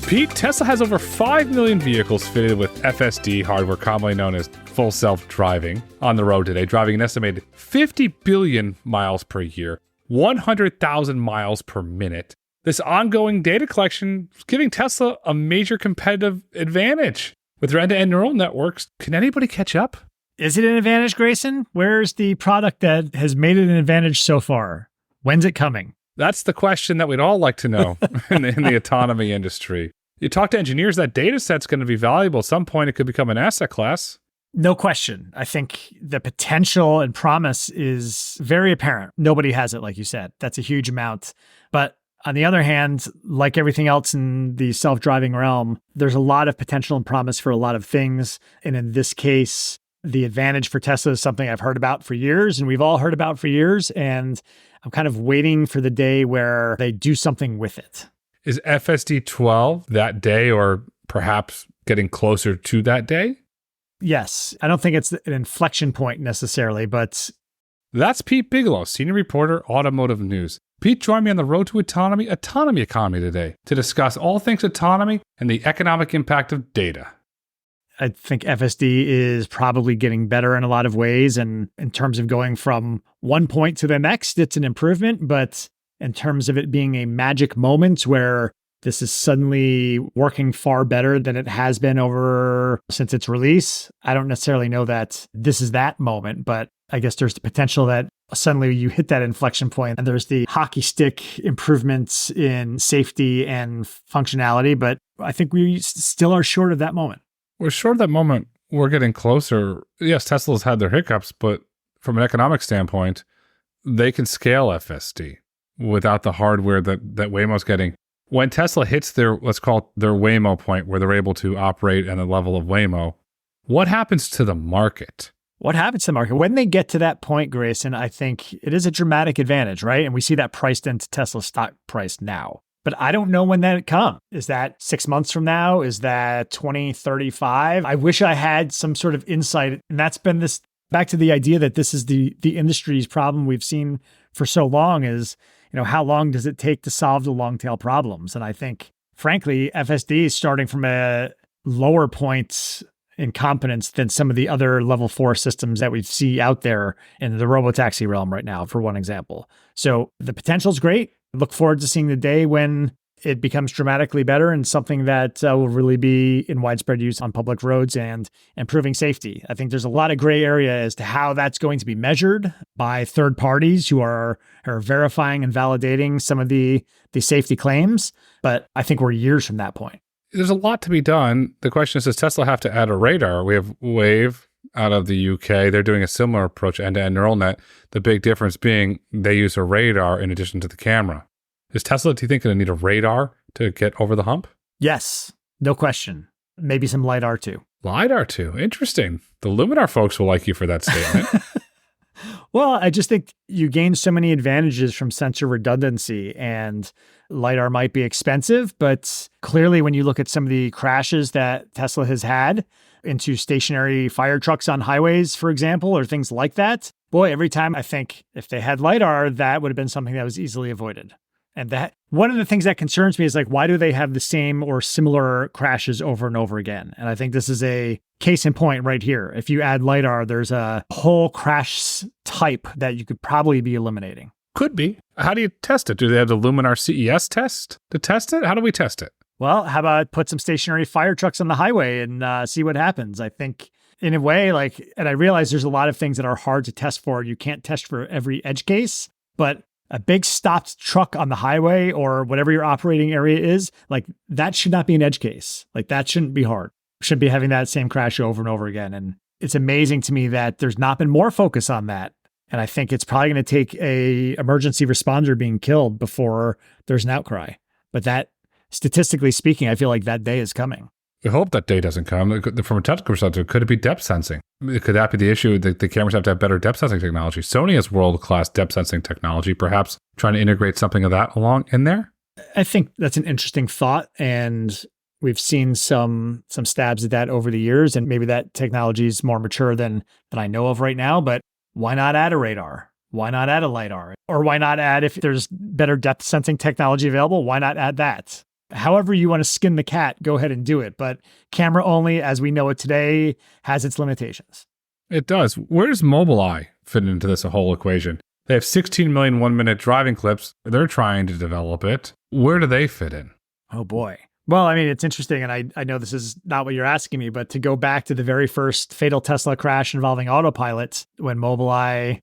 Pete, Tesla has over 5 million vehicles fitted with FSD hardware, commonly known as full self-driving, on the road today, driving an estimated 50 billion miles per year, 100,000 miles per minute. This ongoing data collection is giving Tesla a major competitive advantage. With their end-to-end neural networks, can anybody catch up? Is it an advantage, Grayson? Where's the product that has made it an advantage so far? When's it coming? That's the question that we'd all like to know in the autonomy industry. You talk to engineers, that data set's going to be valuable. At some point, it could become an asset class. No question. I think the potential and promise is very apparent. Nobody has it, like you said. That's a huge amount. But on the other hand, like everything else in the self-driving realm, there's a lot of potential and promise for a lot of things. And in this case, the advantage for Tesla is something I've heard about for years, and we've all heard about for years. And I'm kind of waiting for the day where they do something with it. Is FSD 12 that day, or perhaps getting closer to that day? Yes. I don't think it's an inflection point necessarily, but... That's Pete Bigelow, Senior Reporter, Automotive News. Pete joined me on the road to Autonomy Economy today to discuss all things autonomy and the economic impact of data. I think FSD is probably getting better in a lot of ways. And in terms of going from one point to the next, it's an improvement. But in terms of it being a magic moment where this is suddenly working far better than it has been over since its release, I don't necessarily know that this is that moment. But I guess there's the potential that suddenly you hit that inflection point and there's the hockey stick improvements in safety and functionality. But I think we still are short of that moment. We're short of that moment. We're getting closer. Yes, Tesla's had their hiccups, but from an economic standpoint, they can scale FSD without the hardware that Waymo's getting. When Tesla hits their, let's call it their Waymo point, where they're able to operate at the level of Waymo, what happens to the market? What happens to the market? When they get to that point, Grayson, I think it is a dramatic advantage, right? And we see that priced into Tesla's stock price now. But I don't know when that comes. Is that 6 months from now? Is that 2035? I wish I had some sort of insight. And that's been this, back to the idea that this is the industry's problem we've seen for so long is, how long does it take to solve the long tail problems? And I think, frankly, FSD is starting from a lower point in competence than some of the other level 4 systems that we see out there in the robotaxi realm right now, for one example. So the potential is great. Look forward to seeing the day when it becomes dramatically better and something that will really be in widespread use on public roads and improving safety. I think there's a lot of gray area as to how that's going to be measured by third parties who are verifying and validating some of the safety claims. But I think we're years from that point. There's a lot to be done. The question is, does Tesla have to add a radar? We have Wave out of the UK. They're doing a similar approach, end-to-end neural net. The big difference being they use a radar in addition to the camera. Is Tesla, do you think, going to need a radar to get over the hump? Yes, no question. Maybe some LiDAR too. LiDAR too. Interesting. The Luminar folks will like you for that statement. Well, I just think you gain so many advantages from sensor redundancy, and LiDAR might be expensive, but clearly when you look at some of the crashes that Tesla has had into stationary fire trucks on highways, for example, or things like that, boy, every time I think if they had LiDAR, that would have been something that was easily avoided. And that one of the things that concerns me is like, why do they have the same or similar crashes over and over again? And I think this is a case in point right here. If you add LiDAR, there's a whole crash type that you could probably be eliminating. Could be. How do you test it? Do they have the Luminar CES test to test it? How do we test it? Well, how about put some stationary fire trucks on the highway and see what happens? I think in a way, and I realize there's a lot of things that are hard to test for. You can't test for every edge case, but a big stopped truck on the highway or whatever your operating area is, that should not be an edge case. That shouldn't be hard. Shouldn't be having that same crash over and over again. And it's amazing to me that there's not been more focus on that. And I think it's probably going to take a emergency responder being killed before there's an outcry. But that, statistically speaking, I feel like that day is coming. We hope that day doesn't come. From a technical perspective, could it be depth sensing? Could that be the issue? The cameras have to have better depth sensing technology. Sony has world-class depth sensing technology, perhaps trying to integrate something of that along in there? I think that's an interesting thought. And we've seen some stabs at that over the years. And maybe that technology is more mature than I know of right now. But why not add a radar? Why not add a LiDAR? Or why not add, if there's better depth sensing technology available, why not add that? however you want to skin the cat, go ahead and do it. But camera only, as we know it today, has its limitations. It does. Where does Mobileye fit into this whole equation? They have 16 million 1-minute driving clips. They're trying to develop it. Where do they fit in? Oh, boy. Well, I mean, it's interesting, and I know this is not what you're asking me, but to go back to the very first fatal Tesla crash involving autopilot, when Mobileye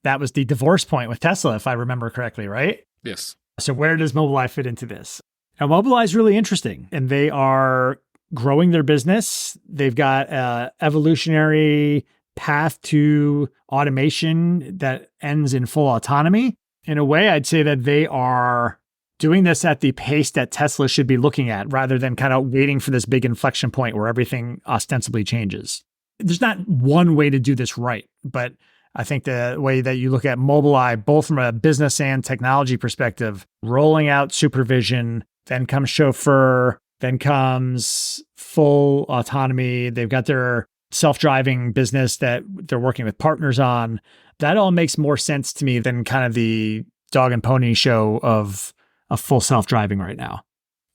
that was the divorce point with Tesla, if I remember correctly, right? Yes. So where does Mobileye fit into this? Now, Mobileye is really interesting, and they are growing their business. They've got an evolutionary path to automation that ends in full autonomy. In a way, I'd say that they are doing this at the pace that Tesla should be looking at, rather than kind of waiting for this big inflection point where everything ostensibly changes. There's not one way to do this right, but I think the way that you look at Mobileye, both from a business and technology perspective, rolling out supervision, then comes chauffeur, then comes full autonomy. They've got their self-driving business that they're working with partners on. That all makes more sense to me than kind of the dog and pony show of a full self-driving right now.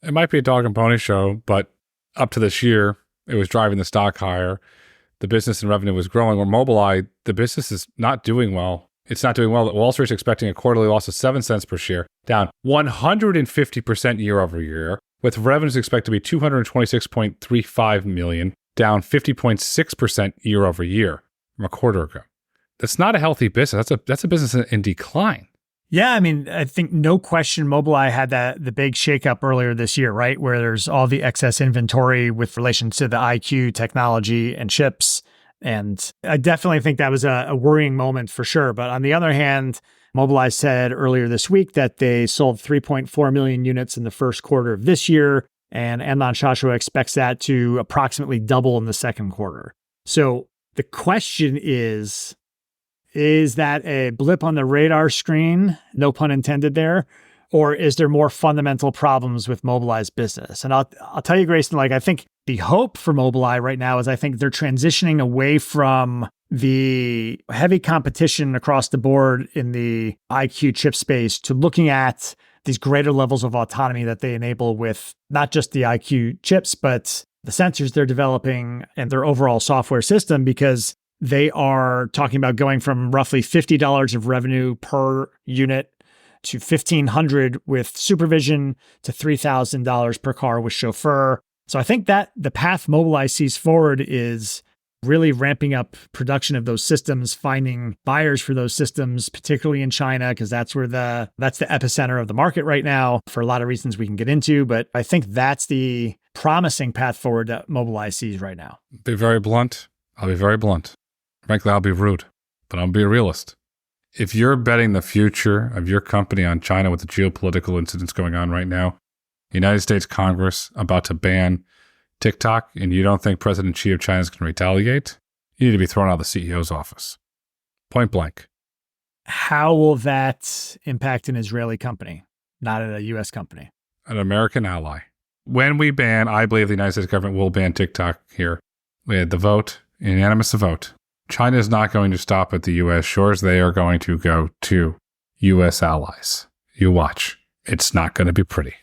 It might be a dog and pony show, but up to this year, it was driving the stock higher. The business and revenue was growing. Where Mobileye, the business is not doing well. It's not doing well. Wall Street's expecting a quarterly loss of 7 cents per share, down 150% year over year, with revenues expected to be $226.35 million, down 50.6% year over year from a quarter ago. That's not a healthy business. That's a business in decline. Yeah, I mean, I think no question Mobileye had the big shakeup earlier this year, right? Where there's all the excess inventory with relation to the IQ technology and chips. And I definitely think that was a worrying moment for sure. But on the other hand, Mobileye said earlier this week that they sold 3.4 million units in the first quarter of this year. And Anand Shashua expects that to approximately double in the second quarter. So the question is that a blip on the radar screen, no pun intended there, or is there more fundamental problems with Mobileye's business? And I'll tell you, Grayson, like, I think the hope for Mobileye right now is I think they're transitioning away from the heavy competition across the board in the IQ chip space to looking at these greater levels of autonomy that they enable with not just the IQ chips, but the sensors they're developing and their overall software system, because they are talking about going from roughly $50 of revenue per unit to $1,500 with supervision to $3,000 per car with chauffeur. So I think that the path Mobileye sees forward is really ramping up production of those systems, finding buyers for those systems, particularly in China, because that's the epicenter of the market right now for a lot of reasons we can get into. But I think that's the promising path forward that Mobileye sees right now. Be very blunt. I'll be very blunt. Frankly, I'll be rude, but I'll be a realist. If you're betting the future of your company on China with the geopolitical incidents going on right now, the United States Congress about to ban TikTok, and you don't think President Xi of China is going to retaliate, you need to be thrown out of the CEO's office. Point blank. How will that impact an Israeli company, not a U.S. company? An American ally. When we ban, I believe the United States government will ban TikTok here. We had the vote, unanimous vote. China is not going to stop at the U.S. shores. They are going to go to U.S. allies. You watch. It's not going to be pretty.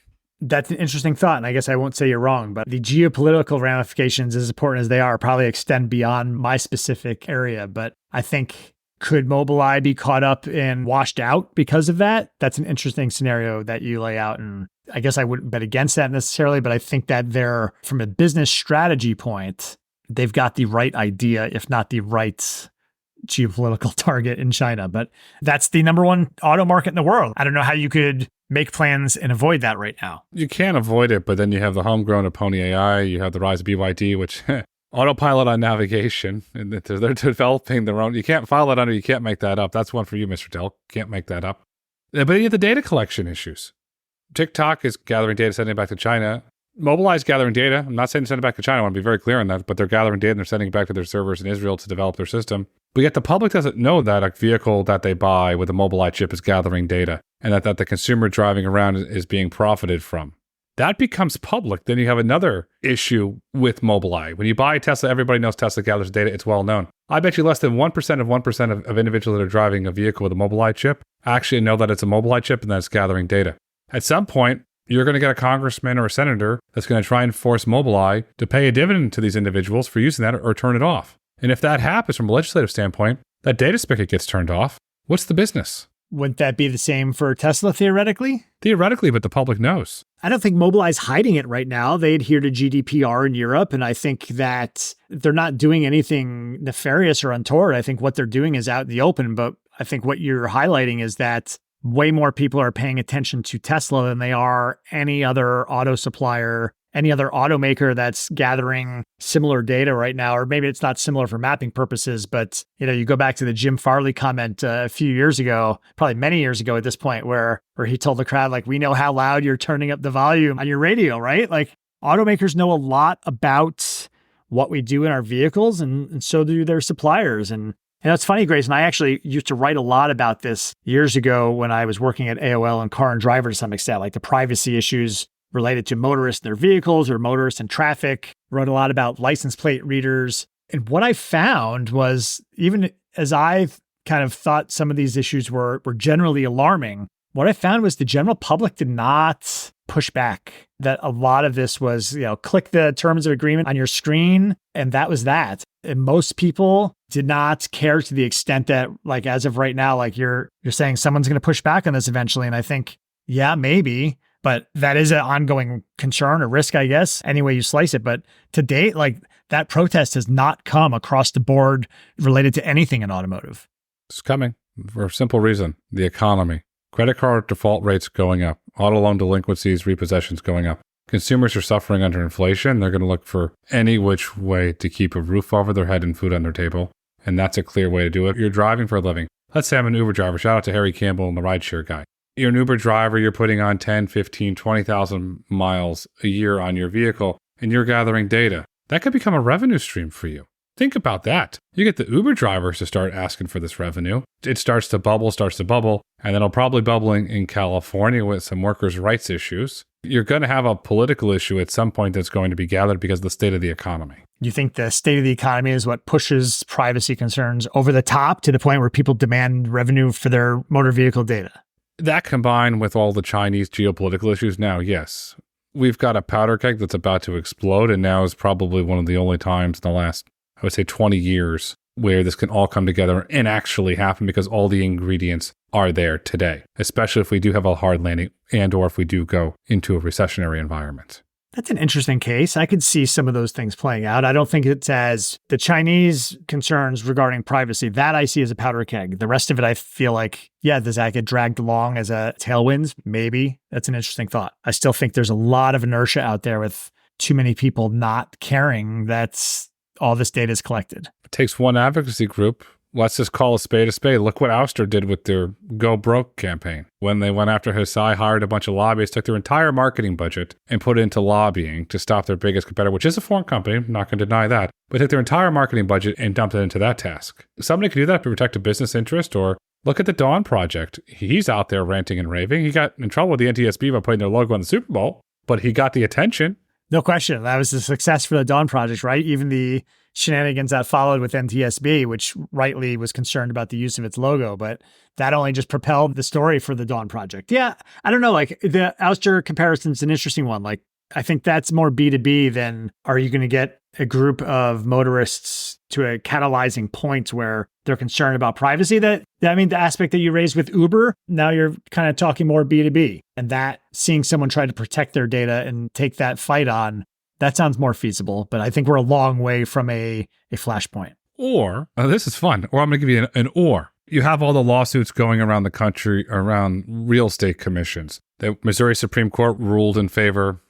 That's an interesting thought, and I guess I won't say you're wrong, but the geopolitical ramifications, as important as they are, probably extend beyond my specific area. But I think, could Mobileye be caught up and washed out because of that? That's an interesting scenario that you lay out, and I guess I wouldn't bet against that necessarily, but I think that they're, from a business strategy point, they've got the right idea, if not the right geopolitical target in China. But that's the number one auto market in the world. I don't know how you could make plans and avoid that right now. You can't avoid it, but then you have the homegrown Pony AI, you have the rise of BYD, which autopilot on navigation, and they're developing their own. You can't file that under, you can't make that up. That's one for you, Mr. Dell. Can't make that up. But you have the data collection issues. TikTok is gathering data, sending it back to China. Mobileye is gathering data. I'm not saying to send it back to China. I want to be very clear on that, but they're gathering data and they're sending it back to their servers in Israel to develop their system. But yet the public doesn't know that a vehicle that they buy with a Mobileye chip is gathering data, and that the consumer driving around is being profited from. That becomes public. Then you have another issue with Mobileye. When you buy a Tesla, everybody knows Tesla gathers data. It's well known. I bet you less than 1% of individuals that are driving a vehicle with a Mobileye chip actually know that it's a Mobileye chip and that it's gathering data. At some point, you're going to get a congressman or a senator that's going to try and force Mobileye to pay a dividend to these individuals for using that or turn it off. And if that happens from a legislative standpoint, that data spigot gets turned off. What's the business? Wouldn't that be the same for Tesla theoretically? Theoretically, but the public knows. I don't think Mobileye's hiding it right now. They adhere to GDPR in Europe, and I think that they're not doing anything nefarious or untoward. I think what they're doing is out in the open, but I think what you're highlighting is that way more people are paying attention to Tesla than they are any other auto supplier, any other automaker that's gathering similar data right now. Or maybe it's not similar for mapping purposes, but you go back to the Jim Farley comment a few years ago, probably many years ago at this point, where he told the crowd, like, we know how loud you're turning up the volume on your radio, right? Like, automakers know a lot about what we do in our vehicles, and so do their suppliers. And it's funny, Grayson, I actually used to write a lot about this years ago when I was working at AOL and Car and Driver to some extent, like the privacy issues related to motorists and their vehicles or motorists and traffic. Wrote a lot about license plate readers. And what I found was, even as I kind of thought some of these issues were generally alarming, what I found was the general public did not push back. That a lot of this was, click the terms of agreement on your screen, and that was that. And most people did not care to the extent that, like, as of right now, like you're saying someone's going to push back on this eventually. And I think, yeah, maybe, but that is an ongoing concern or risk, I guess, any way you slice it. But to date, like, that protest has not come across the board related to anything in automotive. It's coming for a simple reason: the economy. Credit card default rates going up, auto loan delinquencies, repossessions going up. Consumers are suffering under inflation. They're going to look for any which way to keep a roof over their head and food on their table. And that's a clear way to do it. You're driving for a living. Let's say I'm an Uber driver. Shout out to Harry Campbell and the rideshare guy. You're an Uber driver. You're putting on 10, 15, 20,000 miles a year on your vehicle, and you're gathering data. That could become a revenue stream for you. Think about that. You get the Uber drivers to start asking for this revenue. It starts to bubble, and then it'll probably bubble in California with some workers' rights issues. You're going to have a political issue at some point that's going to be gathered because of the state of the economy. You think the state of the economy is what pushes privacy concerns over the top to the point where people demand revenue for their motor vehicle data? That combined with all the Chinese geopolitical issues now, yes. We've got a powder keg that's about to explode, and now is probably one of the only times in the last, I would say, 20 years where this can all come together and actually happen because all the ingredients are there today, especially if we do have a hard landing and or if we do go into a recessionary environment. That's an interesting case. I could see some of those things playing out. I don't think it's as the Chinese concerns regarding privacy, that I see as a powder keg. The rest of it, I feel like, yeah, does that get dragged along as a tailwinds? Maybe. That's an interesting thought. I still think there's a lot of inertia out there with too many people not caring that all this data is collected. It takes one advocacy group. Let's just call a spade a spade. Look what Ouster did with their Go Broke campaign. When they went after Hesai, hired a bunch of lobbyists, took their entire marketing budget and put it into lobbying to stop their biggest competitor, which is a foreign company, I'm not going to deny that, but took their entire marketing budget and dumped it into that task. Somebody could do that to protect a business interest, or look at the Dawn Project. He's out there ranting and raving. He got in trouble with the NTSB by putting their logo on the Super Bowl, but he got the attention. No question. That was a success for the Dawn Project, right? Even the shenanigans that followed with NTSB, which rightly was concerned about the use of its logo, but that only just propelled the story for the Dawn Project. Yeah, I don't know, like the Ouster comparison is an interesting one. Like, I think that's more B2B than are you going to get a group of motorists to a catalyzing point where they're concerned about privacy. The aspect that you raised with Uber, now you're kind of talking more B2B, and that seeing someone try to protect their data and take that fight on, that sounds more feasible, but I think we're a long way from a flashpoint. Or, this is fun, or I'm going to give you an or. You have all the lawsuits going around the country around real estate commissions. The Missouri Supreme Court ruled in favor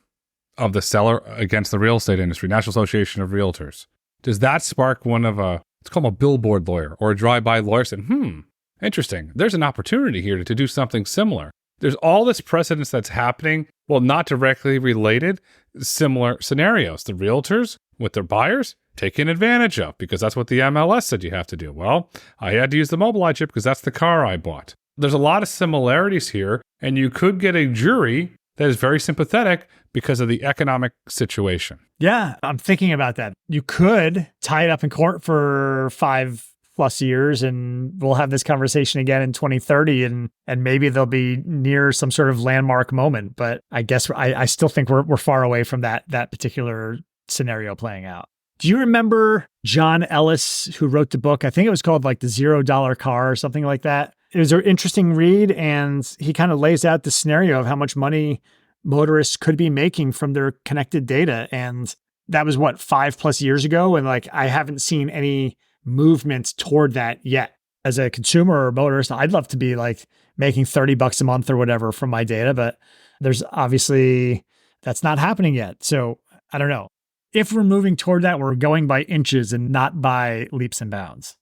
of the seller against the real estate industry, National Association of Realtors. Does that spark one of let's call him a billboard lawyer or a drive-by lawyer saying, interesting, there's an opportunity here to do something similar. There's all this precedence that's happening, well, not directly related, similar scenarios. The realtors with their buyers taking advantage of, because that's what the MLS said you have to do. Well, I had to use the Mobileye chip because that's the car I bought. There's a lot of similarities here, and you could get a jury that is very sympathetic because of the economic situation. Yeah, I'm thinking about that. You could tie it up in court for 5 plus years, and we'll have this conversation again in 2030, and maybe they'll be near some sort of landmark moment. But I guess I still think we're far away from that particular scenario playing out. Do you remember John Ellis, who wrote the book? I think it was called like the $0 car or something like that. It was an interesting read, and he kind of lays out the scenario of how much money motorists could be making from their connected data. And that was 5+ years ago. And like, I haven't seen any movement toward that yet. As a consumer or motorist, I'd love to be like making $30 a month or whatever from my data, but there's obviously, that's not happening yet. So I don't know. If we're moving toward that, we're going by inches and not by leaps and bounds.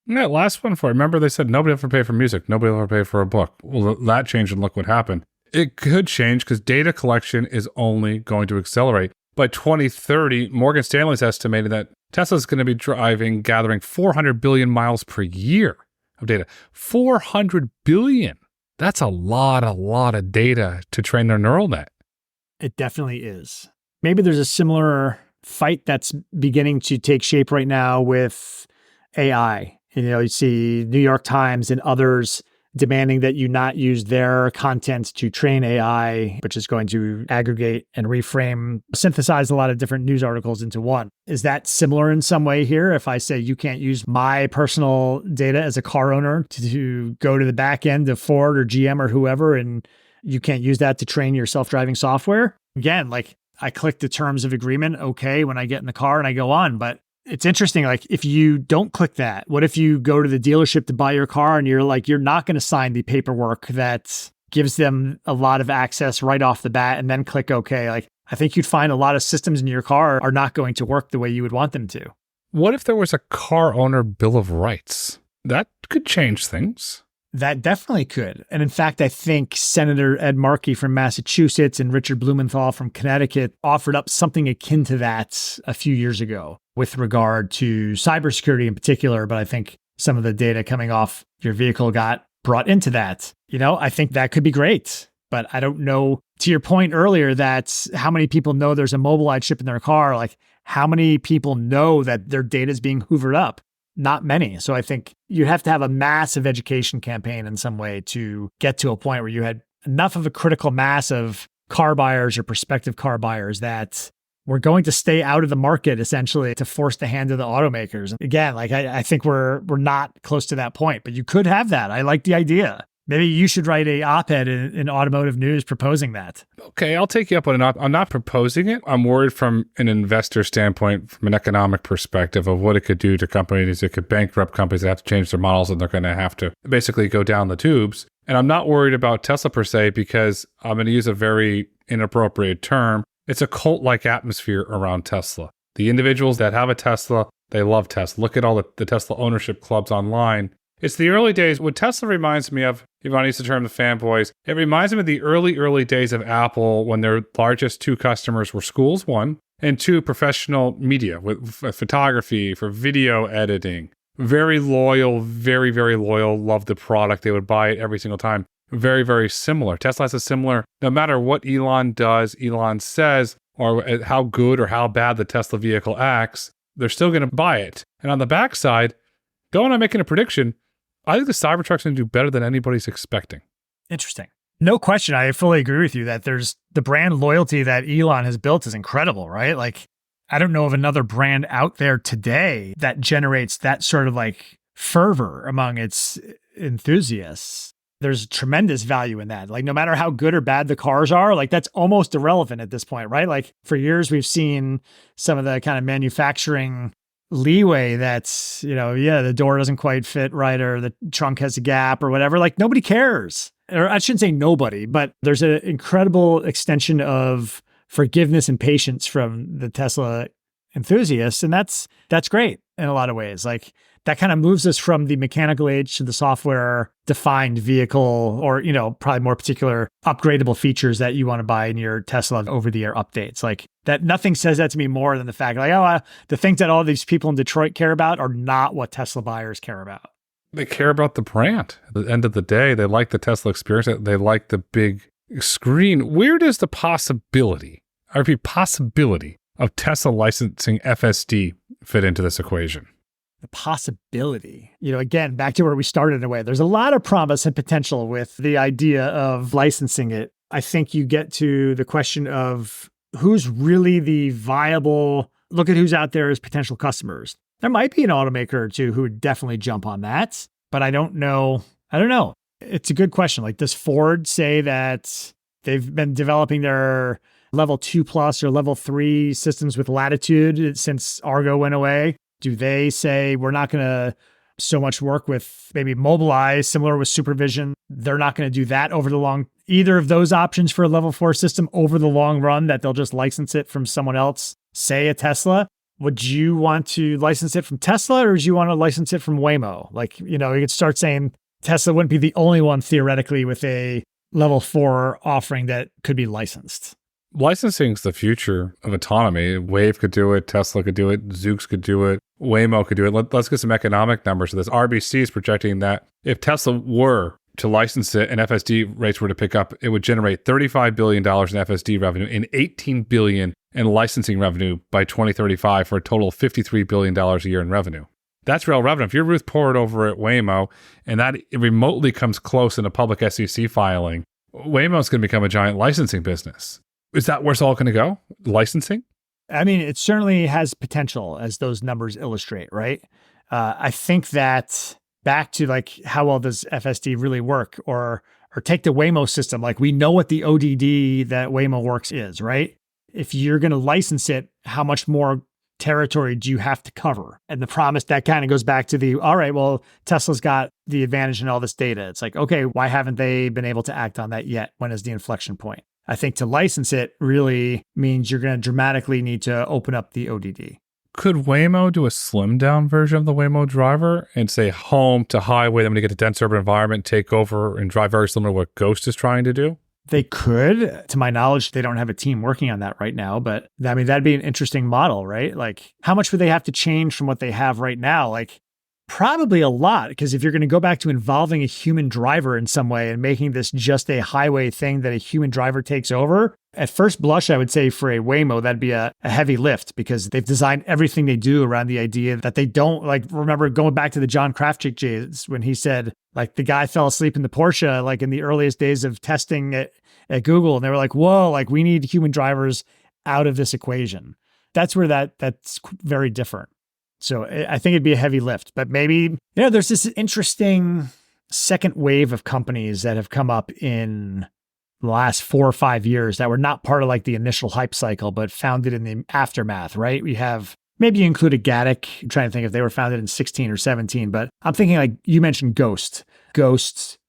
And that last one, remember they said nobody will ever pay for music, nobody will ever pay for a book. Well, that changed, and look what happened. It could change because data collection is only going to accelerate. By 2030, Morgan Stanley's estimated that Tesla's going to be gathering 400 billion miles per year of data. 400 billion. That's a lot of data to train their neural net. It definitely is. Maybe there's a similar fight that's beginning to take shape right now with AI. You see New York Times and others demanding that you not use their content to train AI, which is going to aggregate and synthesize a lot of different news articles into one. Is that similar in some way here? If I say you can't use my personal data as a car owner to go to the back end of Ford or GM or whoever, and you can't use that to train your self-driving software? Again, like I click the terms of agreement, okay, when I get in the car and I go on, but it's interesting. Like if you don't click that, what if you go to the dealership to buy your car and you're not going to sign the paperwork that gives them a lot of access right off the bat and then click okay? Like I think you'd find a lot of systems in your car are not going to work the way you would want them to. What if there was a car owner bill of rights? That could change things. That definitely could. And in fact, I think Senator Ed Markey from Massachusetts and Richard Blumenthal from Connecticut offered up something akin to that a few years ago with regard to cybersecurity in particular. But I think some of the data coming off your vehicle got brought into that. I think that could be great. But I don't know, to your point earlier, that how many people know there's a Mobileye chip in their car? Like how many people know that their data is being hoovered up? Not many. So I think you have to have a massive education campaign in some way to get to a point where you had enough of a critical mass of car buyers or prospective car buyers that we're going to stay out of the market essentially to force the hand of the automakers. Again, like I think we're not close to that point, but you could have that. I like the idea. Maybe you should write a op-ed in automotive news proposing that. Okay, I'll take you up on it. I'm not proposing it. I'm worried from an investor standpoint, from an economic perspective of what it could do to companies. It could bankrupt companies that have to change their models and they're going to have to basically go down the tubes. And I'm not worried about Tesla per se because I'm going to use a very inappropriate term. It's a cult-like atmosphere around Tesla. The individuals that have a Tesla, they love Tesla. Look at all the Tesla ownership clubs online. It's the early days. What Tesla reminds me of, Yvonne used the term the fanboys, it reminds me of the early days of Apple when their largest two customers were schools, one, and two, professional media with photography, for video editing. Very loyal, very, very loyal, love the product. They would buy it every single time. Very, very similar. Tesla has a similar, no matter what Elon does, Elon says, or how good or how bad the Tesla vehicle acts, they're still going to buy it. And on the backside, going on making a prediction, I think the Cybertruck's going to do better than anybody's expecting. Interesting. No question. I fully agree with you that there's the brand loyalty that Elon has built is incredible, right? Like, I don't know of another brand out there today that generates that sort of like fervor among its enthusiasts. There's tremendous value in that. Like, no matter how good or bad the cars are, like that's almost irrelevant at this point, right? Like for years, we've seen some of the kind of manufacturing leeway that's, the door doesn't quite fit right, or the trunk has a gap or whatever. Like nobody cares. Or I shouldn't say nobody, but there's an incredible extension of forgiveness and patience from the Tesla enthusiasts. And that's great in a lot of ways. Like that kind of moves us from the mechanical age to the software defined vehicle, or, probably more particular upgradable features that you want to buy in your Tesla over the air updates. Like that, nothing says that to me more than the fact like, the things that all these people in Detroit care about are not what Tesla buyers care about. They care about the brand. At the end of the day, they like the Tesla experience. They like the big screen. Where does the possibility of Tesla licensing FSD fit into this equation? the possibility, again, back to where we started in a way, there's a lot of promise and potential with the idea of licensing it. I think you get to the question of who's really the viable, look at who's out there as potential customers. There might be an automaker or two who would definitely jump on that, but I don't know. It's a good question. Like, does Ford say that they've been developing their level 2+ or level 3 systems with Latitude since Argo went away? Do they say we're not going to so much work with maybe Mobileye, similar with supervision? They're not going to do that either of those options for a level 4 system over the long run, that they'll just license it from someone else, say a Tesla. Would you want to license it from Tesla, or would you want to license it from Waymo? Like, you could start saying Tesla wouldn't be the only one theoretically with a level 4 offering that could be licensed. Licensing is the future of autonomy. Wave could do it. Tesla could do it. Zoox could do it. Waymo could do it. Let's get some economic numbers. So this RBC is projecting that if Tesla were to license it and FSD rates were to pick up, it would generate $35 billion in FSD revenue and $18 billion in licensing revenue by 2035 for a total of $53 billion a year in revenue. That's real revenue. If you're Ruth Port over at Waymo and that remotely comes close in a public SEC filing, Waymo's going to become a giant licensing business. Is that where it's all going to go? Licensing? I mean, it certainly has potential, as those numbers illustrate, right? I think that back to like, how well does FSD really work? Or take the Waymo system. Like, we know what the ODD that Waymo works is, right? If you're going to license it, how much more territory do you have to cover? And the promise that kind of goes back to all right, well, Tesla's got the advantage in all this data. It's like, okay, why haven't they been able to act on that yet? When is the inflection point? I think to license it really means you're going to dramatically need to open up the ODD. Could Waymo do a slimmed down version of the Waymo driver and say home to highway, then when you get to dense urban environment, take over and drive very similar to what Ghost is trying to do? They could. To my knowledge, they don't have a team working on that right now, but I mean, that'd be an interesting model, right? Like, how much would they have to change from what they have right now? Like, probably a lot, because if you're going to go back to involving a human driver in some way and making this just a highway thing that a human driver takes over, at first blush, I would say for a Waymo, that'd be a heavy lift, because they've designed everything they do around the idea that they don't, like, remember going back to the John Krafchick days when he said, like, the guy fell asleep in the Porsche, like in the earliest days of testing at Google. And they were like, whoa, like, we need human drivers out of this equation. That's where that's very different. So I think it'd be a heavy lift, but maybe, there's this interesting second wave of companies that have come up in the last 4 or 5 years that were not part of like the initial hype cycle, but founded in the aftermath, right? We have, maybe you included Gatik. I'm trying to think if they were founded in 16 or 17, but I'm thinking like you mentioned Ghost,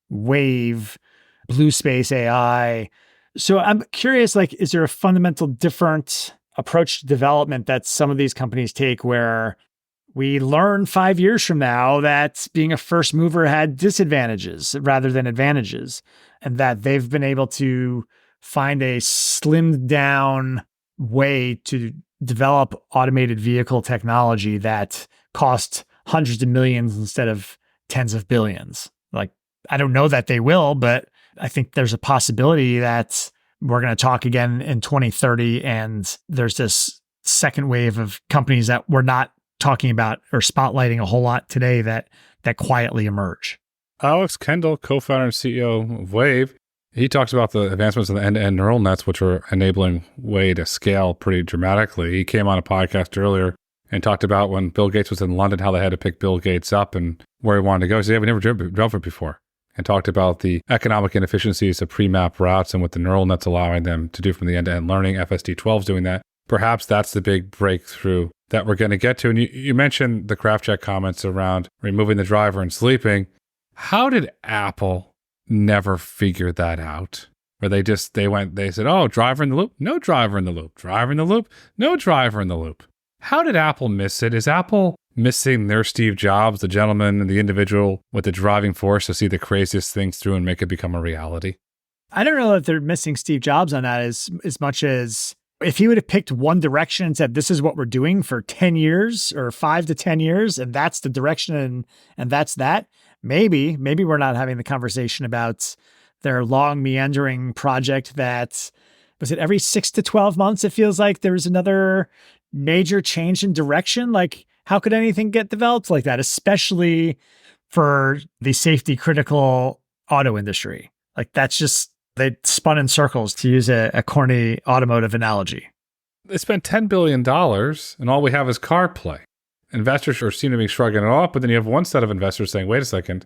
Wave, Blue Space AI. So I'm curious, like, is there a fundamental different approach to development that some of these companies take where we learn 5 years from now that being a first mover had disadvantages rather than advantages, and that they've been able to find a slimmed down way to develop automated vehicle technology that costs hundreds of millions instead of tens of billions. Like, I don't know that they will, but I think there's a possibility that we're going to talk again in 2030 and there's this second wave of companies that we're not talking about or spotlighting a whole lot today that quietly emerge. Alex Kendall, co-founder and CEO of Wave, he talks about the advancements in the end-to-end neural nets, which are enabling Wave to scale pretty dramatically. He came on a podcast earlier and talked about when Bill Gates was in London, how they had to pick Bill Gates up and where he wanted to go. He said, yeah, we never drove it before. And talked about the economic inefficiencies of pre-map routes and what the neural net's allowing them to do from the end-to-end learning. FSD 12 is doing that. Perhaps that's the big breakthrough that we're going to get to. And you mentioned the Krafchick comments around removing the driver and sleeping. How did Apple never figure that out? Or they said, oh, driver in the loop, no driver in the loop, driver in the loop, no driver in the loop. How did Apple miss it? Is Apple missing their Steve Jobs, the gentleman and the individual with the driving force to see the craziest things through and make it become a reality? I don't know that they're missing Steve Jobs on that as much as if he would have picked one direction and said, this is what we're doing for 10 years or 5 to 10 years, and that's the direction and that's that, maybe we're not having the conversation about their long meandering project that, was it every 6 to 12 months? It feels like there was another major change in direction. Like how could anything get developed like that, especially for the safety critical auto industry? Like that's just, they spun in circles, to use a corny automotive analogy. They spent $10 billion and all we have is CarPlay. Investors seem to be shrugging it off, but then you have one set of investors saying, wait a second,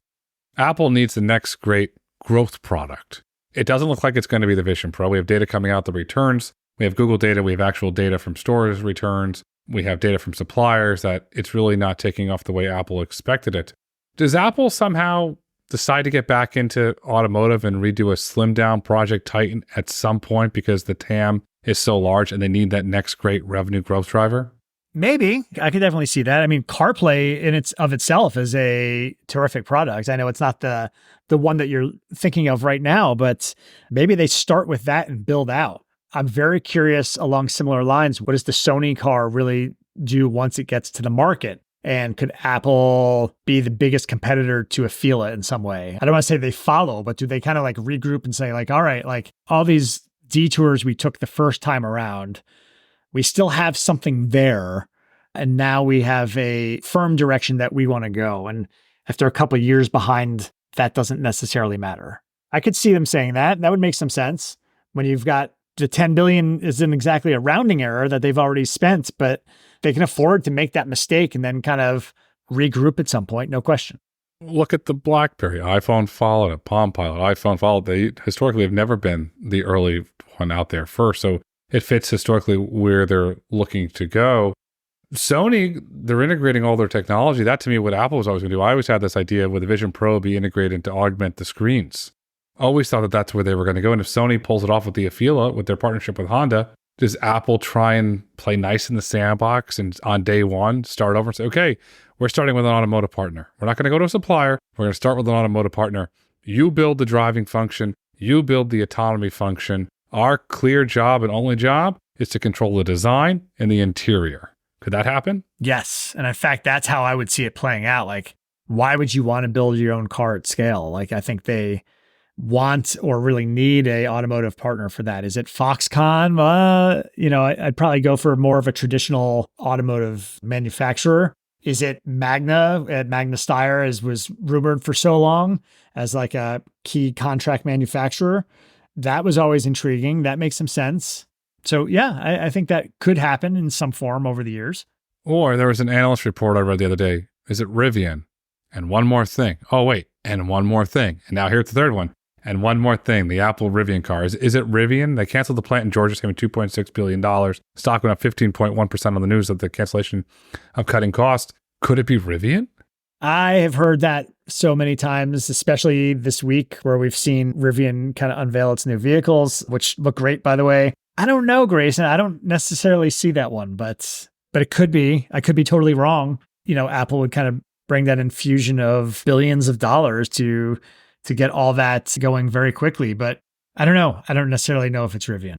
Apple needs the next great growth product. It doesn't look like it's going to be the Vision Pro. We have data coming out, the returns. We have Google data. We have actual data from stores returns. We have data from suppliers that it's really not taking off the way Apple expected it. Does Apple somehow decide to get back into automotive and redo a slim down Project Titan at some point because the TAM is so large and they need that next great revenue growth driver? Maybe. I could definitely see that. I mean, CarPlay in itself is a terrific product. I know it's not the one that you're thinking of right now, but maybe they start with that and build out. I'm very curious along similar lines. What does the Sony car really do once it gets to the market? And could Apple be the biggest competitor to a Fila in some way? I don't want to say they follow, but do they kind of like regroup and say like, all right, like all these detours we took the first time around, we still have something there. And now we have a firm direction that we want to go. And after a couple of years behind, that doesn't necessarily matter. I could see them saying that. That would make some sense when you've got the 10 billion isn't exactly a rounding error that they've already spent, but they can afford to make that mistake and then kind of regroup at some point. No question. Look at the BlackBerry. iPhone followed it. Palm Pilot. iPhone followed. They historically have never been the early one out there first. So it fits historically where they're looking to go. Sony, they're integrating all their technology. That to me, what Apple was always going to do. I always had this idea with the Vision Pro be integrated to augment the screens. Always thought that that's where they were going to go. And if Sony pulls it off with the Afeela, with their partnership with Honda, does Apple try and play nice in the sandbox and on day one start over and say, okay, we're starting with an automotive partner. We're not going to go to a supplier. We're going to start with an automotive partner. You build the driving function. You build the autonomy function. Our clear job and only job is to control the design and the interior. Could that happen? Yes. And in fact, that's how I would see it playing out. Like, why would you want to build your own car at scale? Like, I think they want or really need a automotive partner for that. Is it Foxconn? I'd probably go for more of a traditional automotive manufacturer. Is it Magna at Magna Steyr, as was rumored for so long as like a key contract manufacturer? That was always intriguing. That makes some sense. So yeah, I think that could happen in some form over the years. Or there was an analyst report I read the other day. Is it Rivian? And one more thing. Oh, wait. And one more thing. And now here's the third one. And one more thing, the Apple Rivian car. Is it Rivian? They canceled the plant in Georgia, saving $2.6 billion. Stock went up 15.1% on the news of the cancellation of cutting costs. Could it be Rivian? I have heard that so many times, especially this week where we've seen Rivian kind of unveil its new vehicles, which look great, by the way. I don't know, Grayson. I don't necessarily see that one, but it could be. I could be totally wrong. Apple would kind of bring that infusion of billions of dollars to get all that going very quickly. But I don't know. I don't necessarily know if it's Rivian.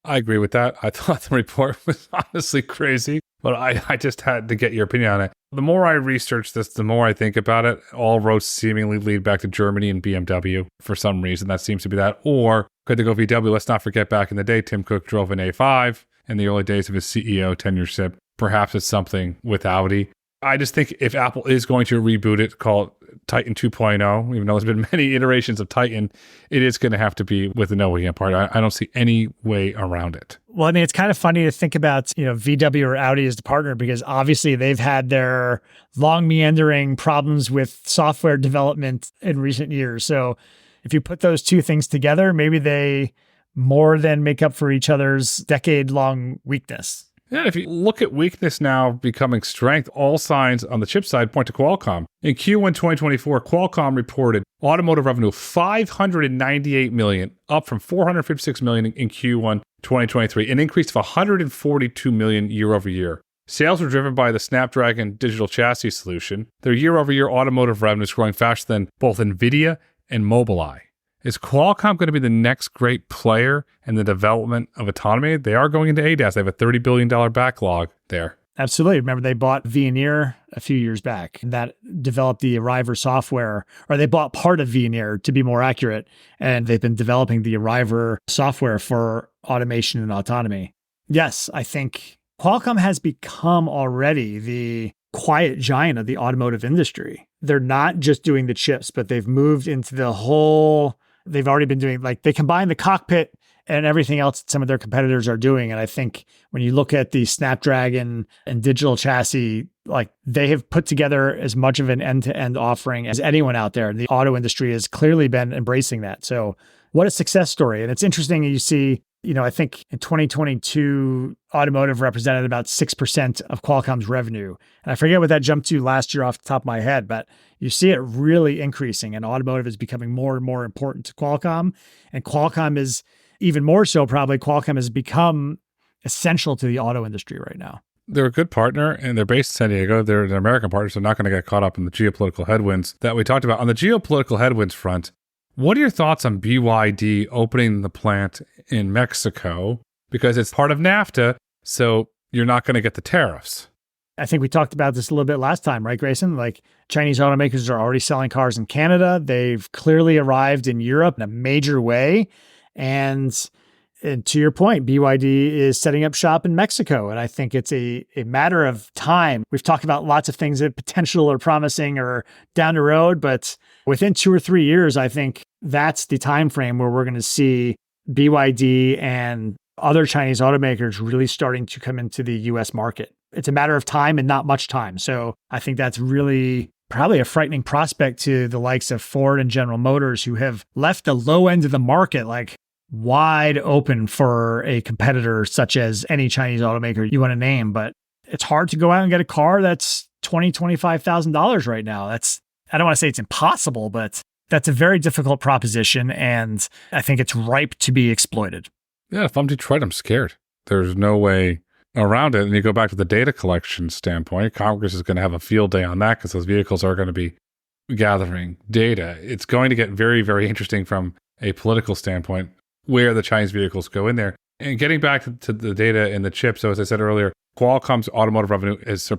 I agree with that. I thought the report was honestly crazy, but I just had to get your opinion on it. The more I research this, the more I think about it. All roads seemingly lead back to Germany and BMW for some reason. That seems to be that. Or could they go VW? Let's not forget back in the day, Tim Cook drove an A5 in the early days of his CEO tenureship. Perhaps it's something with Audi. I just think if Apple is going to reboot it, call it Titan 2.0, even though there's been many iterations of Titan, it is going to have to be with an OEM partner. I don't see any way around it. Well, I mean, it's kind of funny to think about, VW or Audi as the partner, because obviously they've had their long meandering problems with software development in recent years. So if you put those two things together, maybe they more than make up for each other's decade-long weakness. Yeah, if you look at weakness now becoming strength, all signs on the chip side point to Qualcomm. In Q1 2024, Qualcomm reported automotive revenue of $598 million, up from $456 million in Q1 2023, an increase of $142 million year over year. Sales were driven by the Snapdragon digital chassis solution. Their year-over-year automotive revenue is growing faster than both NVIDIA and Mobileye. Is Qualcomm going to be the next great player in the development of autonomy? They are going into ADAS. They have a $30 billion backlog there. Absolutely. Remember, they bought Veoneer a few years back that developed the Arriver software, or they bought part of Veoneer to be more accurate. And they've been developing the Arriver software for automation and autonomy. Yes, I think Qualcomm has become already the quiet giant of the automotive industry. They're not just doing the chips, but they've moved into the whole, they've already been doing, like, they combine the cockpit and everything else that some of their competitors are doing. And I think when you look at the Snapdragon and digital chassis, like, they have put together as much of an end-to-end offering as anyone out there. The auto industry has clearly been embracing that. So what a success story. And it's interesting, you see, I think in 2022, automotive represented about 6% of Qualcomm's revenue. And I forget what that jumped to last year off the top of my head, but you see it really increasing, and automotive is becoming more and more important to Qualcomm. And Qualcomm is even more so, probably Qualcomm has become essential to the auto industry right now. They're a good partner, and they're based in San Diego. They're an American partner, so they're not going to get caught up in the geopolitical headwinds that we talked about. On the geopolitical headwinds front, what are your thoughts on BYD opening the plant in Mexico? Because it's part of NAFTA, so you're not going to get the tariffs. I think we talked about this a little bit last time, right, Grayson? Like, Chinese automakers are already selling cars in Canada. They've clearly arrived in Europe in a major way. And to your point, BYD is setting up shop in Mexico. And I think it's a matter of time. We've talked about lots of things that potential are promising or down the road, but within 2 or 3 years, I think that's the time frame where we're going to see BYD and other Chinese automakers really starting to come into the US market. It's a matter of time and not much time. So I think that's really probably a frightening prospect to the likes of Ford and General Motors, who have left the low end of the market like wide open for a competitor such as any Chinese automaker you want to name. But it's hard to go out and get a car that's $20,000, $25,000 right now. I don't want to say it's impossible, but that's a very difficult proposition. And I think it's ripe to be exploited. Yeah, if I'm Detroit, I'm scared. There's no way around it. And you go back to the data collection standpoint, Congress is going to have a field day on that because those vehicles are going to be gathering data. It's going to get very, very interesting from a political standpoint where the Chinese vehicles go in there. And getting back to the data and the chips, so as I said earlier, Qualcomm's automotive revenue is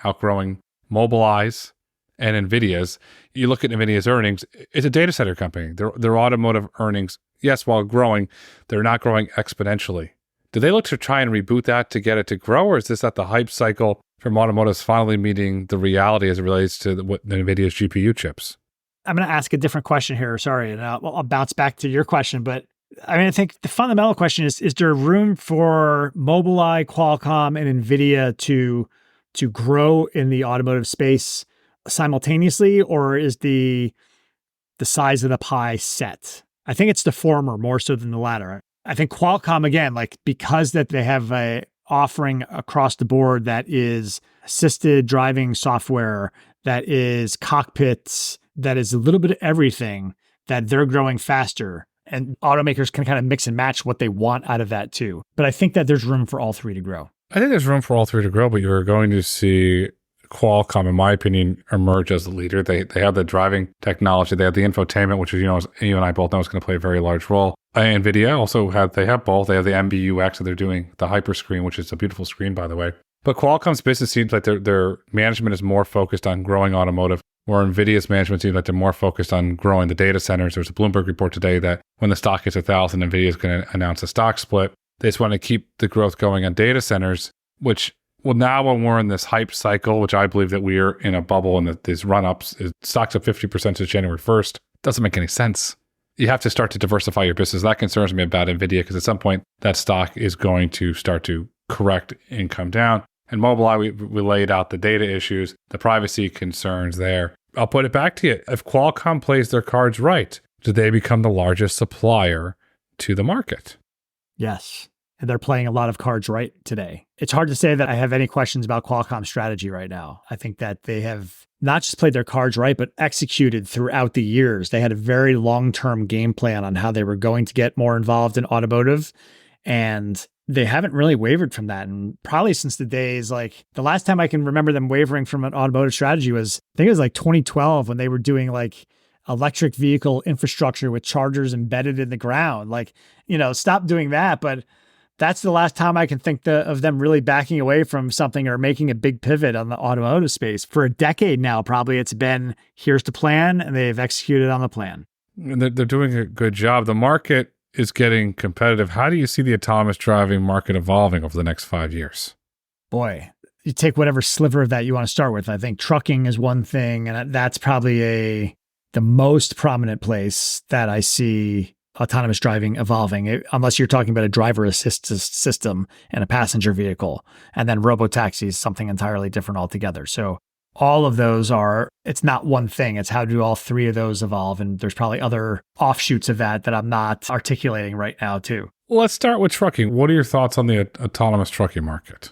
outgrowing Mobileye's and NVIDIA's. You look at NVIDIA's earnings, it's a data center company. Their automotive earnings, yes, while growing, they're not growing exponentially. Do they look to try and reboot that to get it to grow, or is this that the hype cycle from automotives finally meeting the reality as it relates to NVIDIA's GPU chips? I'm going to ask a different question here. Sorry, and I'll bounce back to your question. But I mean, I think the fundamental question is there room for Mobileye, Qualcomm, and NVIDIA to grow in the automotive space simultaneously, or is the size of the pie set? I think it's the former more so than the latter. I think Qualcomm, again, like, because that they have a offering across the board that is assisted driving software, that is cockpits, that is a little bit of everything, that they're growing faster. And automakers can kind of mix and match what they want out of that too. But I think that there's room for all three to grow. I think there's room for all three to grow, but you're going to see Qualcomm, in my opinion, emerge as the leader. They have the driving technology. They have the infotainment, which is, as you and I both know, is going to play a very large role. NVIDIA also they have both. They have the MBUX, and they're doing the Hyperscreen, which is a beautiful screen, by the way. But Qualcomm's business seems like their management is more focused on growing automotive, where NVIDIA's management seems like they're more focused on growing the data centers. There's a Bloomberg report today that when the stock hits 1,000, NVIDIA is going to announce a stock split. They just want to keep the growth going on data centers, which, well, now when we're in this hype cycle, which I believe that we are in a bubble and that these run-ups, stocks up 50% to January 1st, doesn't make any sense. You have to start to diversify your business. That concerns me about NVIDIA, because at some point that stock is going to start to correct and come down. And Mobileye, we laid out the data issues, the privacy concerns there. I'll put it back to you. If Qualcomm plays their cards right, do they become the largest supplier to the market? Yes. And they're playing a lot of cards right today. It's hard to say that I have any questions about Qualcomm's strategy right now. I think that they have not just played their cards right, but executed throughout the years. They had a very long-term game plan on how they were going to get more involved in automotive. And they haven't really wavered from that. And probably since the days, like, the last time I can remember them wavering from an automotive strategy was, I think it was like 2012, when they were doing like electric vehicle infrastructure with chargers embedded in the ground. Like, stop doing that. But that's the last time I can think of them really backing away from something or making a big pivot on the automotive space. For a decade now, probably it's been, here's the plan, and they've executed on the plan. And they're doing a good job. The market is getting competitive. How do you see the autonomous driving market evolving over the next 5 years? Boy, you take whatever sliver of that you want to start with. I think trucking is one thing, and that's probably the most prominent place that I see autonomous driving evolving, unless you're talking about a driver assist system and a passenger vehicle, and then robotaxi is something entirely different altogether. So all of those it's not one thing. It's how do all three of those evolve? And there's probably other offshoots of that I'm not articulating right now too. Well, let's start with trucking. What are your thoughts on the autonomous trucking market?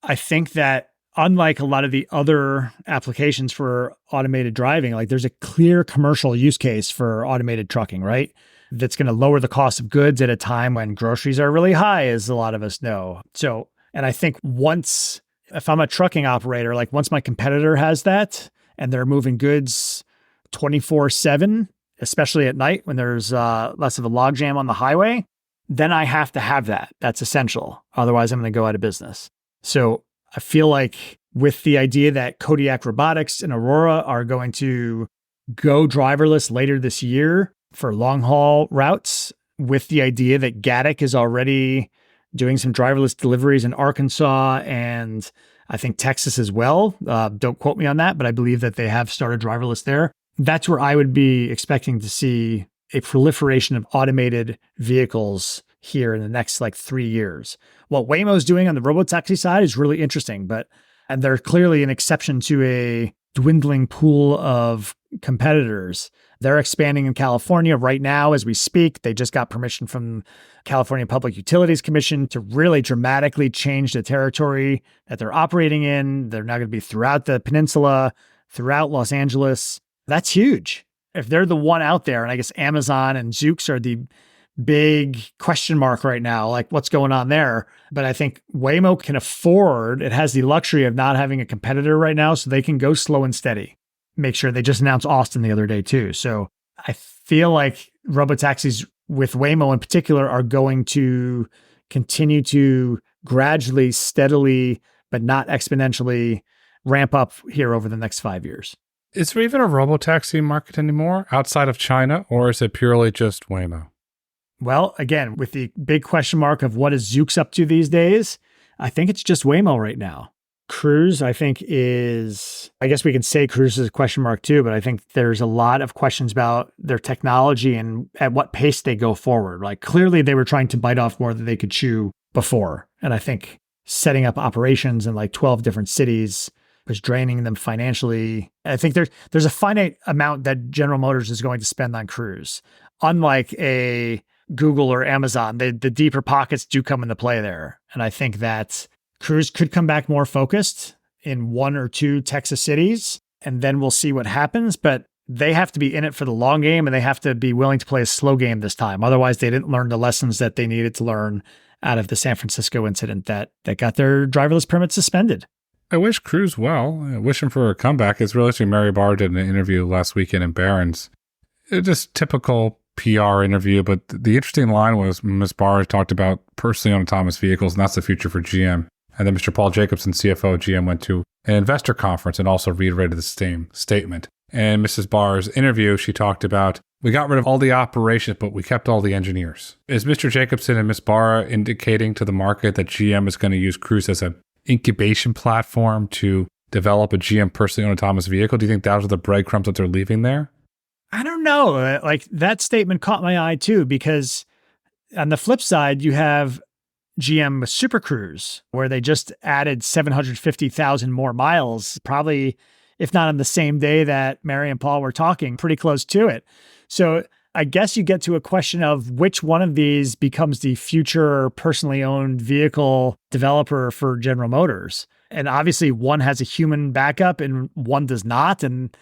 I think that unlike a lot of the other applications for automated driving, like there's a clear commercial use case for automated trucking, right? That's going to lower the cost of goods at a time when groceries are really high, as a lot of us know. So, and I think if I'm a trucking operator, like once my competitor has that and they're moving goods 24/7, especially at night when there's less of a logjam on the highway, then I have to have that. That's essential. Otherwise, I'm going to go out of business. So I feel like with the idea that Kodiak Robotics and Aurora are going to go driverless later this year for long haul routes, with the idea that Gatik is already doing some driverless deliveries in Arkansas and I think Texas as well. Don't quote me on that, but I believe that they have started driverless there. That's where I would be expecting to see a proliferation of automated vehicles here in the next 3 years. What Waymo's doing on the robotaxi side is really interesting, and they're clearly an exception to a dwindling pool of competitors. They're expanding in California right now as we speak. They just got permission from California Public Utilities Commission to really dramatically change the territory that they're operating in. They're now going to be throughout the peninsula, throughout Los Angeles. That's huge. If they're the one out there, and I guess Amazon and Zoox are the big question mark right now, like what's going on there. But I think Waymo can afford, it has the luxury of not having a competitor right now, so they can go slow and steady. Make sure they just announced Austin the other day too. So I feel like robotaxis with Waymo in particular are going to continue to gradually, steadily, but not exponentially ramp up here over the next 5 years. Is there even a robotaxi market anymore outside of China, or is it purely just Waymo? Well, again, with the big question mark of what is Zoox up to these days, I think it's just Waymo right now. Cruise, I think I guess we can say Cruise is a question mark too, but I think there's a lot of questions about their technology and at what pace they go forward. Like clearly they were trying to bite off more than they could chew before. And I think setting up operations in 12 different cities was draining them financially. I think there's a finite amount that General Motors is going to spend on Cruise. Unlike a Google or Amazon, the deeper pockets do come into play there. And I think that Cruise could come back more focused in 1 or 2 Texas cities, and then we'll see what happens. But they have to be in it for the long game, and they have to be willing to play a slow game this time. Otherwise, they didn't learn the lessons that they needed to learn out of the San Francisco incident that got their driverless permit suspended. I wish Cruise well. I wish him for a comeback. It's really interesting. Mary Barr did an interview last weekend in Barron's. It just typical PR interview, but the interesting line was Ms. Barr talked about personally on autonomous vehicles, and that's the future for GM. And then Mr. Paul Jacobson, CFO of GM, went to an investor conference and also reiterated the same statement. And Mrs. Barr's interview, she talked about, we got rid of all the operations, but we kept all the engineers. Is Mr. Jacobson and Ms. Barr indicating to the market that GM is going to use Cruise as an incubation platform to develop a GM personally owned autonomous vehicle? Do you think those are the breadcrumbs that they're leaving there? I don't know. That statement caught my eye too, because on the flip side, you have GM with Super Cruise, where they just added 750,000 more miles, probably, if not on the same day that Mary and Paul were talking, pretty close to it. So I guess you get to a question of which one of these becomes the future personally owned vehicle developer for General Motors. And obviously one has a human backup and one does not. And,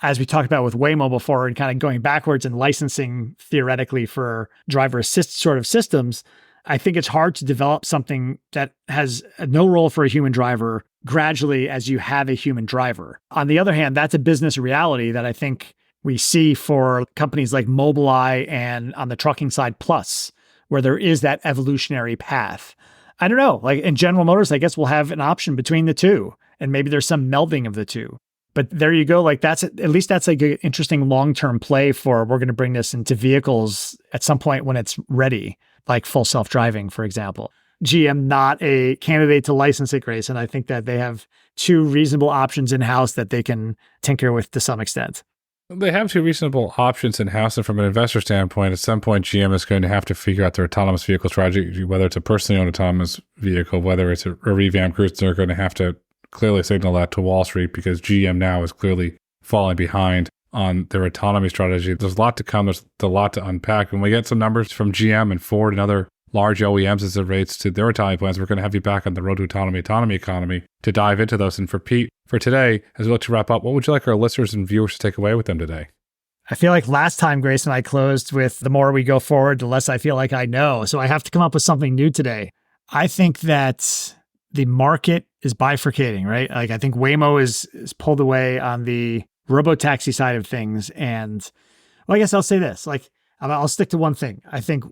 as we talked about with Waymo before and kind of going backwards and licensing theoretically for driver assist sort of systems, I think it's hard to develop something that has no role for a human driver gradually as you have a human driver. On the other hand, that's a business reality that I think we see for companies like Mobileye and on the trucking side Plus, where there is that evolutionary path. I don't know, in General Motors, I guess we'll have an option between the two, and maybe there's some melding of the two. But there you go. That's an interesting long-term play for we're going to bring this into vehicles at some point when it's ready, like full self-driving, for example. GM not a candidate to license it, Grayson. I think that they have two reasonable options in-house that they can tinker with to some extent. They have two reasonable options in-house, and from an investor standpoint, at some point, GM is going to have to figure out their autonomous vehicle strategy, whether it's a personally owned autonomous vehicle, whether it's a revamped cruise. They're going to have to clearly signal that to Wall Street, because GM now is clearly falling behind on their autonomy strategy. There's a lot to come. There's a lot to unpack. When we get some numbers from GM and Ford and other large OEMs as it relates to their autonomy plans, we're going to have you back on the Road to Autonomy Economy to dive into those. And for Pete, for today, as we look to wrap up, what would you like our listeners and viewers to take away with them today? I feel like last time, Grayson, I closed with the more we go forward, the less I feel like I know. So I have to come up with something new today. I think that the market is bifurcating, right? Like, I think Waymo is pulled away on the robotaxi side of things. And well, I guess I'll say this, like, I'll stick to one thing. I think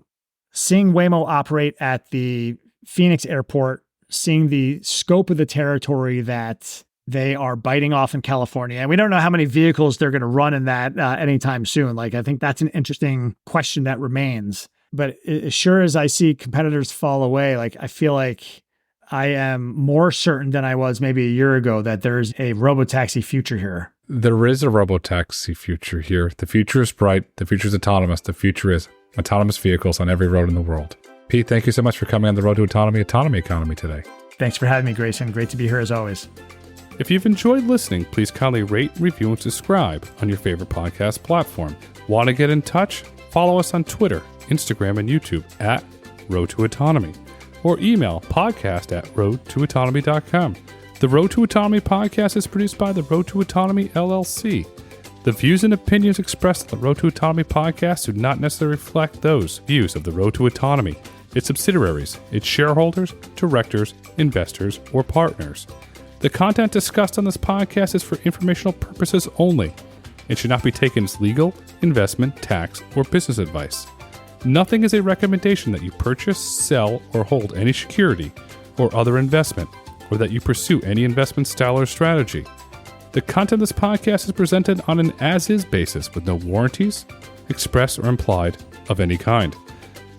seeing Waymo operate at the Phoenix airport, seeing the scope of the territory that they are biting off in California, and we don't know how many vehicles they're going to run in that anytime soon. Like, I think that's an interesting question that remains. But as sure as I see competitors fall away, like, I feel like I am more certain than I was maybe a year ago that there's a robotaxi future here. There is a robotaxi future here. The future is bright. The future is autonomous. The future is autonomous vehicles on every road in the world. Pete, thank you so much for coming on the Road to Autonomy Economy today. Thanks for having me, Grayson. Great to be here as always. If you've enjoyed listening, please kindly rate, review, and subscribe on your favorite podcast platform. Want to get in touch? Follow us on Twitter, Instagram, and YouTube at Road to Autonomy, or email podcast@roadtoautonomy.com. The Road to Autonomy podcast is produced by the Road to Autonomy LLC. The views and opinions expressed on the Road to Autonomy podcast do not necessarily reflect those views of the Road to Autonomy, its subsidiaries, its shareholders, directors, investors, or partners. The content discussed on this podcast is for informational purposes only. It should not be taken as legal, investment, tax, or business advice. Nothing is a recommendation that you purchase, sell, or hold any security or other investment, or that you pursue any investment style or strategy. The content of this podcast is presented on an as-is basis with no warranties, express or implied, of any kind.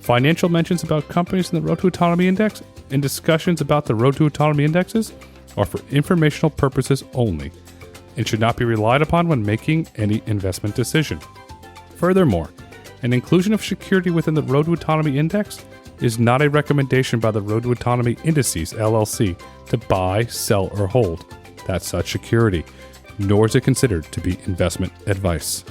Financial mentions about companies in the Road to Autonomy Index and discussions about the Road to Autonomy Indexes are for informational purposes only and should not be relied upon when making any investment decision. Furthermore, an inclusion of security within the Road to Autonomy Index is not a recommendation by the Road to Autonomy Indices LLC to buy, sell, or hold that such security, nor is it considered to be investment advice.